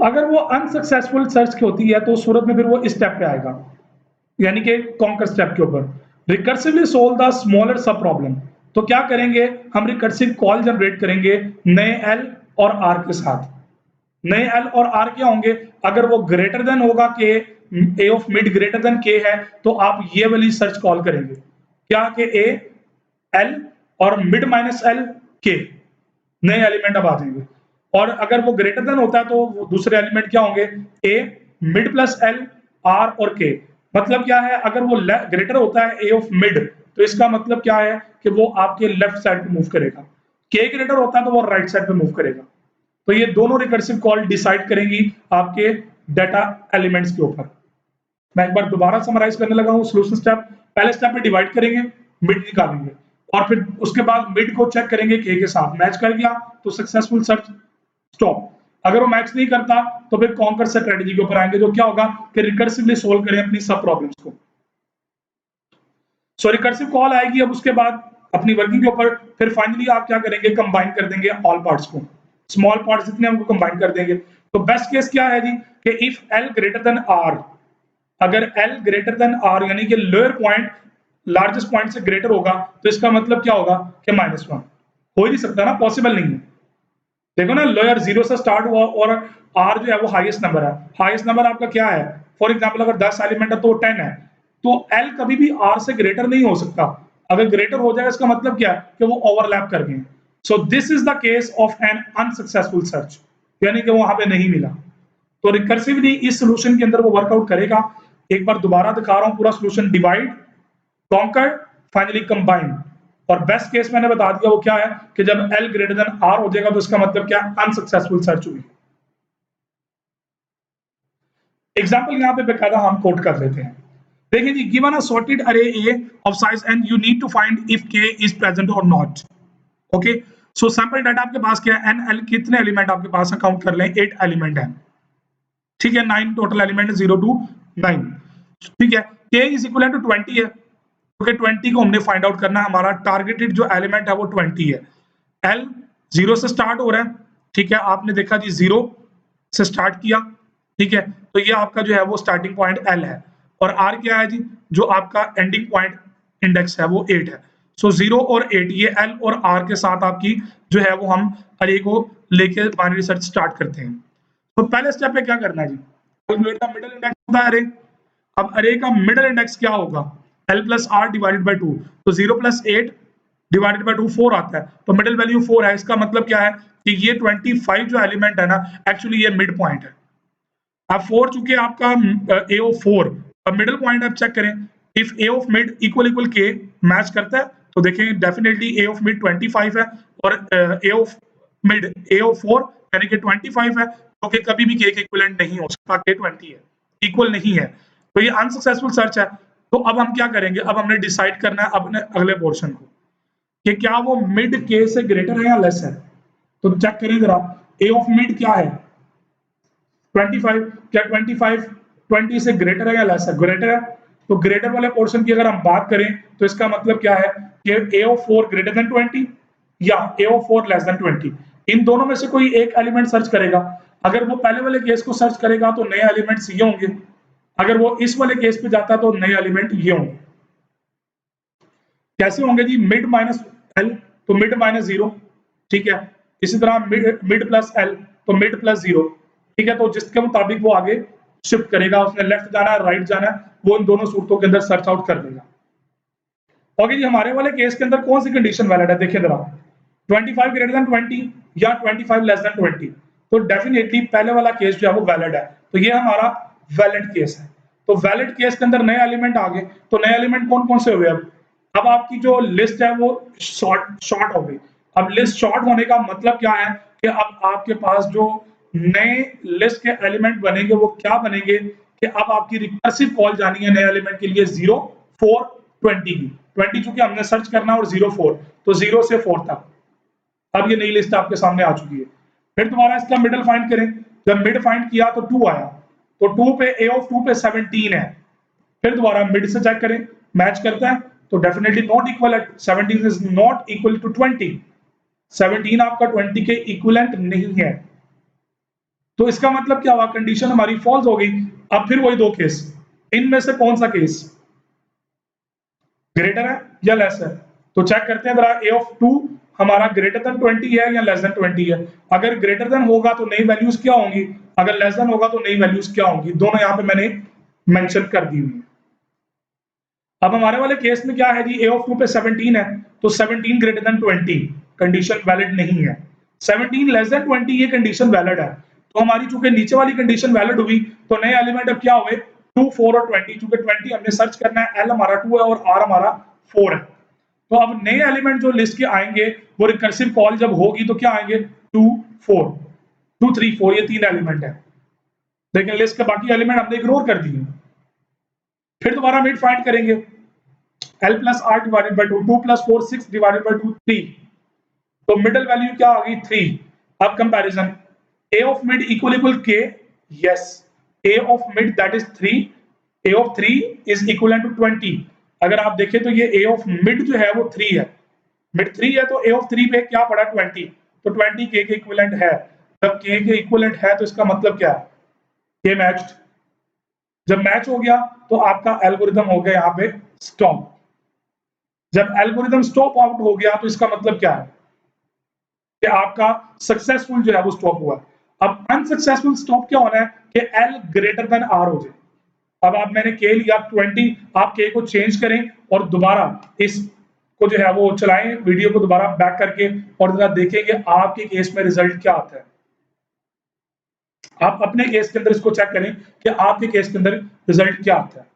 अगर वो unsuccessful search की होती है तो उस सूरत में फिर वो इस स्टेप पे आएगा, यानी कि कॉन्कर स्टेप के ऊपर। रिकर्सिवली सोल्व द स्मॉलर सब प्रॉब्लम, तो क्या करेंगे हम, रिकर्सिव कॉल जनरेट करेंगे नए एल और आर के साथ। नए एल और आर क्या होंगे, अगर वो ग्रेटर देन होगा के, ए ऑफ मिड ग्रेटर देन के है, तो आप ये वाली सर्च कॉल करेंगे, क्या कि ए एल और मिड माइनस एल के, नए एलिमेंट अब आ जाएंगे। और अगर वो ग्रेटर देन होता है तो वो दूसरे एलिमेंट क्या होंगे, ए मिड प्लस एल आर और के। मतलब क्या है, अगर वो ग्रेटर होता है ए ऑफ मिड, तो इसका मतलब क्या है कि वो आपके लेफ्ट साइड पे मूव करेगा, के ग्रेटर होता है तो वो राइट साइड पे मूव करेगा। तो ये दोनों रिकर्सिव कॉल डिसाइड करेंगी आपके डाटा एलिमेंट्स के ऊपर। मैं एक बार दोबारा समराइज करने लगा हूं सॉल्यूशन स्टेप। पहले स्टेप में डिवाइड करेंगे, मिड निकालेंगे, और फिर उसके बाद मिड को चेक करेंगे के साथ, मैच कर गया तो सक्सेसफुल सर्च स्टॉप। अगर वो मैच नहीं करता तो फिर कॉन्कर स्ट्रेटजी के ऊपर आएंगे, जो क्या होगा कि रिकर्सिवली सोल्व करें अपनी सब प्रॉब्लम्स को। सो रिकर्सिव कॉल आएगी, अब उसके बाद अपनी वर्किंग के ऊपर फिर फाइनली आप क्या करेंगे, कंबाइन कर देंगे ऑल पार्ट्स को, स्मॉल पार्ट्स जितने हमको कंबाइन कर देंगे। तो बेस्ट केस क्या है जी, कि if L greater than R, अगर एल ग्रेटर देन आर यानी कि लोअर पॉइंट लार्जेस्ट पॉइंट से ग्रेटर होगा, तो इसका मतलब क्या होगा कि -1। हो ही नहीं सकता ना, पॉसिबल नहीं है। देखो ना, लोअर 0 से स्टार्ट हुआ और आर जो है वो हाईएस्ट नंबर है। हाईएस्ट नंबर आपका क्या है, फॉर एग्जांपल अगर 10 एलिमेंट है तो 10 है, तो एल कभी भी आर से ग्रेटर नहीं हो सकता। अगर ग्रेटर हो जाएगा इसका मतलब क्या है कि वो ओवरलैप कर गए। So this is the case of an unsuccessful search, यानी कि वहां पे नहीं मिला। तो रिकर्सिवली इस सोल्यूशन के अंदर वो वर्कआउट करेगा। एक बार दोबारा दिखा रहा हूं पूरा solution, divide, conquer, finally combine. और बेस्ट केस मैंने बता दिया वो क्या है, कि जब एल ग्रेटर देन आर हो जाएगा तो इसका मतलब क्या, अनसक्सेसफुल सर्च हुई। एग्जाम्पल यहाँ पे बेकायदा हम कोट कर लेते हैं। देखिए जी, given a sorted array A of size N, you need to find if K is present or not. Okay, so sample data आपके पास क्या है, एन एल कितने एलिमेंट आपके पास है, काउंट कर लें, 8 एलिमेंट है, ठीक है, 9 टोटल एलिमेंट है, 0 to 9, ठीक है। के इज इक्वल टू 20 है, क्योंकि 20 को हमने फाइंड आउट करना है, हमारा टारगेटेड जो एलिमेंट है वो 20 है। एल 0 से स्टार्ट हो रहा है, ठीक है, आपने देखा जी 0 से स्टार्ट किया, ठीक है, तो ये आपका जो है वो स्टार्टिंग पॉइंट एल है। और आर क्या है जी, जो आपका एंडिंग पॉइंट इंडेक्स है वो 8 है। सो 0 और 8 ये एल और आर के साथ आपकी जो है वो हम अरे को लेके बाइनरी सर्च स्टार्ट करते हैं। तो पहले स्टेप पे क्या करना है जी, calculate the middle index of the array. अब अरे का मिडिल इंडेक्स क्या होगा, L plus R divided by 2, तो 0 प्लस 8 डिवाइडेड बाई 2 4 आता है, तो मिडिल वैल्यू 4 है। इसका मतलब क्या है कि ये 25 जो एलिमेंट है ना, एक्चुअली ये मिड पॉइंट है। अब 4 चूंकि आपका ए ऑफ 4, अब मिडिल पॉइंट आप चेक करें, if A of mid equal equal के मैच करता है, तो देखें डेफिनेटली ए ऑफ मिड 25 है, और ए ऑफ मिड ए ऑफ 4 यानी कि 25 है, तो कि कभी भी के इक्विवेलेंट नहीं हो सकता, के 20 है, इक्वल नहीं है, तो ये अनसक्सेसफुल सर्च है। तो अब हम क्या करेंगे, अब हमने डिसाइड करना है अपने अगले पोर्शन को, कि क्या वो मिड के से ग्रेटर है या लेस है। तो चेक करें जरा, ए ऑफ मिड क्या है 25, क्या 25 20 से ग्रेटर है या लेस है, ग्रेटर है। तो ग्रेटर वाले पोर्शन की अगर हम बात करें तो इसका मतलब क्या है कि ए ऑफ 4 ग्रेटर देन 20 या ए ऑफ 4 लेस देन 20, इन दोनों में से कोई एक एलिमेंट सर्च करेगा। अगर वो पहले वाले केस को सर्च करेगा तो नए एलिमेंट्स ये होंगे, अगर वो इस वाले केस पे जाता तो नए एलिमेंट ये होंगे। कैसे होंगे जी, मिड माइनस एल तो मिड माइनस 0, ठीक है, इसी तरह मिड प्लस एल तो मिड प्लस 0, ठीक है। तो जिसके मुताबिक वो आगे शिफ्ट करेगा, उसने लेफ्ट जाना है राइट जाना है, वो इन दोनों सूरतों के अंदर सर्च आउट कर देगा। ओके जी, हमारे वाले केस के अंदर कौन सी कंडीशन वैलिड है, देखिए जरा, 25 ग्रेटर देन 20 या 25 लेस देन 20, तो डेफिनेटली पहले वाला केस जो है वो वैलिड है, तो ये हमारा वैलिड केस है। तो वैलिड केस के अंदर नए एलिमेंट आ गए, तो नए एलिमेंट कौन कौन से हुए, अब आपकी जो लिस्ट है वो शॉर्ट हो गई। अब लिस्ट शॉर्ट होने का मतलब क्या है, कि अब आपके पास जो नए लिस्ट के एलिमेंट बनेंगे वो क्या बनेंगे, कि अब आपकी रिकर्सिव कॉल जानी है नए एलिमेंट के लिए 0 4 20 की, 20 चूंकि हमने सर्च करना और 0 4, तो 0 से 4 तक। अब ये नई लिस्ट आपके सामने आ चुकी है। फिर दोबारा इसका मिडल फाइंड करें, जब मिड फाइंड किया तो 2 आया, तो 2 पे ए ऑफ 2 पे 17 है। फिर दोबारा मिड से चेक करें, मैच करता है, तो डेफिनेटली नॉट इक्वल है, 17 इज नॉट इक्वल टू 20, 17 आपका 20 के इक्विवेलेंट नहीं है। तो इसका मतलब क्या हुआ, कंडीशन हमारी फॉल्स हो गई। अब फिर वही दो केस, इनमें से कौन सा केस ग्रेटर है या लेस है? तो चेक करते हैं जरा, ए ऑफ 2 हमारा ग्रेटर देन 20 है या लेस देन 20 है। अगर ग्रेटर देन होगा तो नई वैल्यूज क्या होंगी, अगर लेस देन होगा तो नई वैल्यूज क्या होंगी, दोनों यहां पे मैंने मेंशन कर दी हुई है। अब हमारे वाले केस में क्या है जी, ए ऑफ 2 पे 17 है, तो 17 ग्रेटर देन 20 कंडीशन वैलिड नहीं है। 17 लेस देन 20 ये कंडीशन वैलिड है। तो हमारी चूंकि नीचे वाली कंडीशन वैलिड हुई, तो नए एलिमेंट अब क्या हुए, 2, 4 और 20। चूंकि 20 हमने सर्च करना है, एल हमारा 2 है और आर हमारा 4 है। तो अब नए एलिमेंट जो लिस्ट के आएंगे, वो रिकर्सिव कॉल जब होगी तो क्या आएंगे, 2, 4, 2, 3, 4 ये 3 एलिमेंट है। लेकिन लिस्ट के बाकी एलिमेंट हमने इग्नोर कर दिए। फिर दोबारा मिड फाइंड करेंगे, L plus R divided by 2, 2 plus 4 6 divided by 2 3। तो मिडल वैल्यू क्या आ गई, 3। अब comparison, a of mid equal k, yes, a of mid that is 3, a of 3 is equal to 20। अगर आप देखें तो ये a ऑफ मिड जो है वो 3 है, मिड 3 है, तो a ऑफ 3 पे क्या पड़ा, 20। तो 20 k के इक्विवेलेंट है। जब k के इक्विवेलेंट है तो इसका मतलब क्या है, ये मैच्ड। जब मैच हो गया तो आपका एल्गोरिथम हो गया यहाँ पे स्टॉप। जब एल्गोरिथम स्टॉप आउट हो गया तो इसका मतलब क्या है कि आपका सक्सेसफुल जो है वो स्टॉप हुआ। अब अनसक्सेसफुल स्टॉप क्या होना है कि एल ग्रेटर देन आर हो जाए। अब आप मैंने के लिया 20, आप के को चेंज करें और दोबारा इस को जो है वो चलाएं, वीडियो को दोबारा बैक करके, और जरा देखेंगे आपके केस में रिजल्ट क्या आता है। आप अपने केस के अंदर इसको चेक करें कि आपके केस के अंदर रिजल्ट क्या आता है।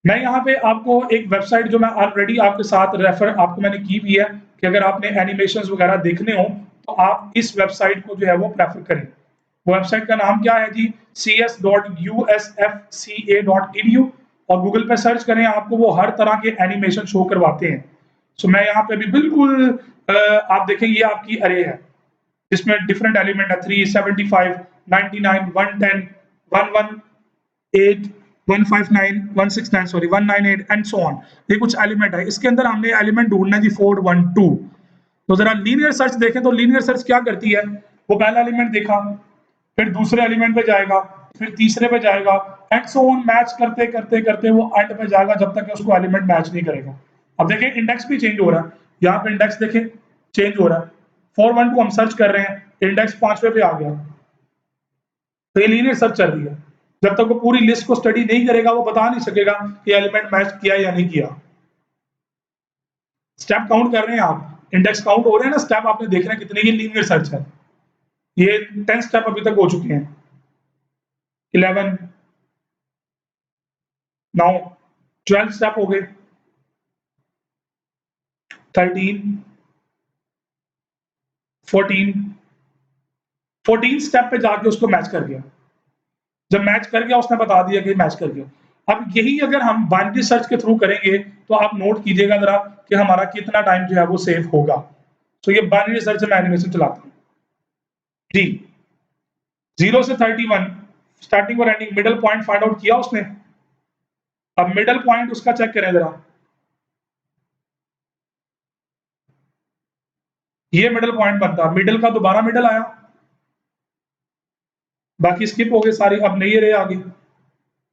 मैं यहाँ पे आपको एक वेबसाइट जो मैं ऑलरेडी आपके साथ रेफर आपको मैंने की भी है कि अगर आपने एनिमेशंस वगैरह देखने हो तो आप इस वेबसाइट को जो है वो प्रेफर करें। वो वेबसाइट का नाम क्या है जी, cs.usfca.edu, और गूगल पे सर्च करें, आपको वो हर तरह के एनिमेशन शो करवाते हैं। सो मैं यहाँ पे भी बिल्कुल आप देखें ये आपकी अरे है, जिसमें डिफरेंट एलिमेंट है, 375, 99, 110, 118, 159, 169, सॉरी 198 एंड सो ऑन। ये कुछ एलिमेंट है, इसके अंदर हमने एलिमेंट ढूंढना है जी 412। तो जरा लीनियर सर्च देखें तो लीनियर सर्च क्या करती है, वो पहला एलिमेंट देखा, फिर दूसरे एलिमेंट पे जाएगा, फिर तीसरे पे जाएगा, एंड सो ऑन, मैच करते करते करते वो एंड पे जाएगा जब तक उसको एलिमेंट मैच नहीं करेगा। अब देखिए इंडेक्स भी चेंज हो रहा है, यहाँ पे इंडेक्स देखें चेंज हो रहा है। 412 हम सर्च कर रहे हैं, इंडेक्स 5वें पे आ गया। तो ये लीनियर सर्च चल रही है। जब तक वो पूरी लिस्ट को स्टडी नहीं करेगा वो बता नहीं सकेगा कि एलिमेंट मैच किया या नहीं किया। स्टेप काउंट कर रहे हैं आप, इंडेक्स काउंट हो रहे हैं ना, स्टेप आपने देख रहे हैं कितने, ये लीनियर सर्च है। ये 10 स्टेप अभी तक हो चुके हैं, 11, नाउ 12 स्टेप हो गए, 13, 14, 14 स्टेप पे जाके उसको मैच कर गया। जब मैच कर गया उसने बता दिया कि मैच कर गया। अब यही अगर हम बाइनरी सर्च के थ्रू करेंगे तो आप नोट कीजिएगा जरा कि हमारा कितना टाइम जो है वो सेव होगा। तो ये बाइनरी सर्च से मैं एनिमेशन चलाता हूँ जी। 0 से 31 स्टार्टिंग और ending middle point find out किया उसने। अब मिडल पॉइंट उसका चेक करें जरा, ये मिडल पॉइंट बनता, मिडल का दोबारा मिडल आया, बाकी स्किप हो गए सारी, अब नई रे आ गई,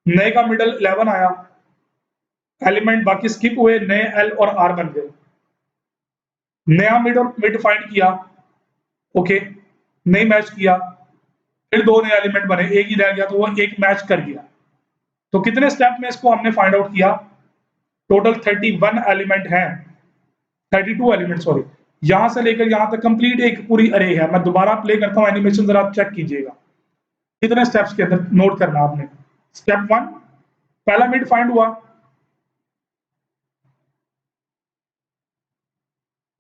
नए का मिडल 11 आया, एलिमेंट बाकी स्किप हुए, नए एल और आर बन गए। नया मिड और मिड फाइंड किया, ओके, नहीं मैच किया, फिर दो नए एलिमेंट बने, एक ही रह गया तो वो एक मैच कर गया। तो कितने स्टेप में इसको हमने फाइंड आउट किया, टोटल 31 एलिमेंट हैं, 32 एलिमेंट सॉरी, यहां से लेकर यहां तक कंप्लीट एक पूरी अरे है। मैं दोबारा प्ले करता हूं एनिमेशन, जरा आप चेक कीजिएगा कितने स्टेप्स के अंदर नोट करना आपने। स्टेप 1 पहला मिड फाइंड हुआ,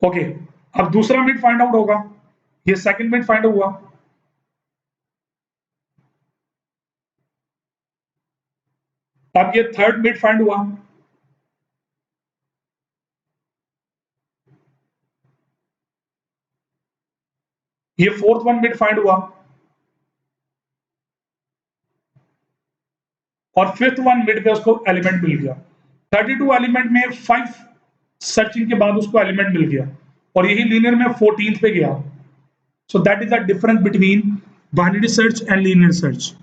ओके, अब दूसरा मिड फाइंड आउट होगा, ये सेकंड मिड फाइंड हुआ, अब ये थर्ड मिड फाइंड हुआ, ये फोर्थ वन मिड फाइंड हुआ, और फिफ्थ वन मिड पे उसको एलिमेंट मिल गया। 32 एलिमेंट में 5 सर्चिंग के बाद उसको एलिमेंट मिल गया, और यही लीनियर में 14th पे गया। So that is the difference between binary search and linear search.